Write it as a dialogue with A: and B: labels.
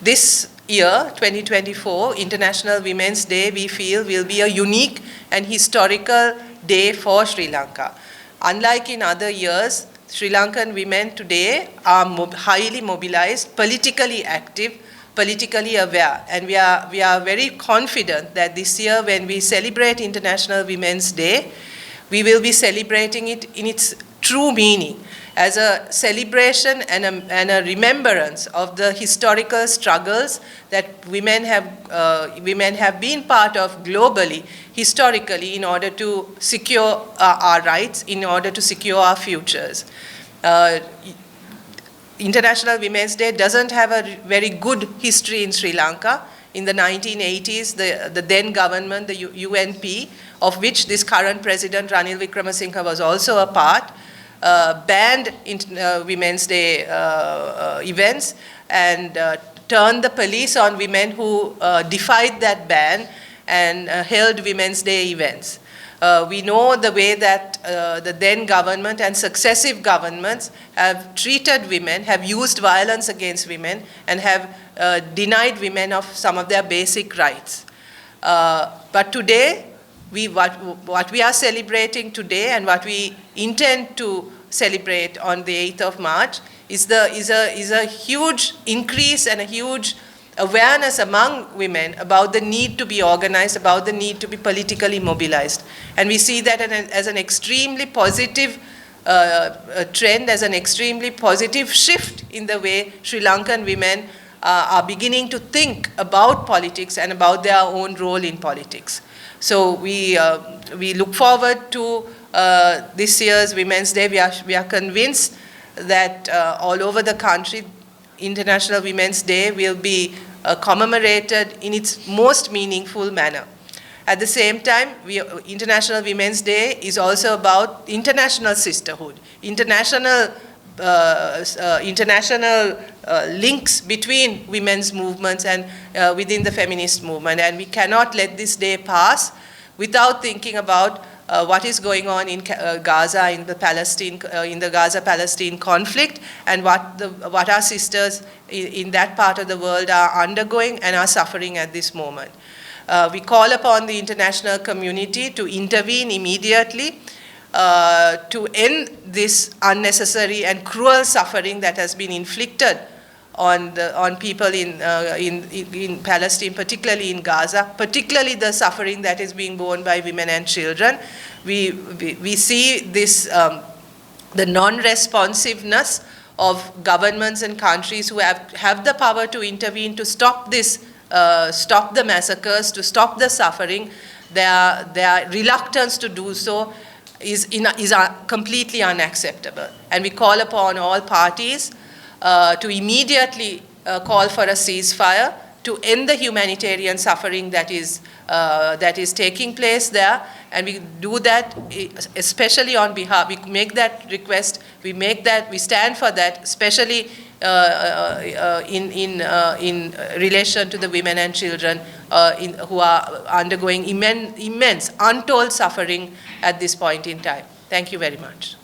A: This year, 2024, International Women's Day, we feel will be a unique and historical day for Sri Lanka. Unlike in other years, Sri Lankan women today are highly mobilized, politically active, politically aware, and we are very confident that this year when we celebrate International Women's Day, we will be celebrating it in its true meaning, as a celebration and a remembrance of the historical struggles that women have been part of globally, historically, in order to secure our rights, in order to secure our futures. International Women's Day doesn't have a very good history in Sri Lanka. In the 1980s, the then government, the UNP, of which this current president, Ranil Wickremesinghe, was also a part, banned Women's Day events and turned the police on women who defied that ban and held Women's Day events. We know the way that the then government and successive governments have treated women, have used violence against women, and have denied women of some of their basic rights. But today, what we are celebrating today and what we intend to celebrate on the 8th of March is a huge increase and a huge awareness among women about the need to be organized, about the need to be politically mobilized. And we see that as an extremely positive trend, as an extremely positive shift in the way Sri Lankan women are beginning to think about politics and about their own role in politics. So we look forward to this year's Women's Day. We are convinced that all over the country, International Women's Day will be commemorated in its most meaningful manner. At the same time, International Women's Day is also about international sisterhood, international links between women's movements and within the feminist movement. And we cannot let this day pass without thinking about what is going on in Gaza, in the Gaza-Palestine conflict, and what our sisters in that part of the world are undergoing and are suffering at this moment. We call upon the international community to intervene immediately to end this unnecessary and cruel suffering that has been inflicted on people in Palestine, particularly in Gaza, particularly the suffering that is being borne by women and children. We see this, the non-responsiveness of governments and countries who have the power to intervene to stop this, stop the massacres, to stop the suffering. Their reluctance to do so is completely unacceptable. And we call upon all parties to immediately call for a ceasefire to end the humanitarian suffering that is taking place there. And we do that especially on behalf, we make that request, we stand for that, especially in relation to the women and children who are undergoing immense, untold suffering at this point in time. Thank you very much.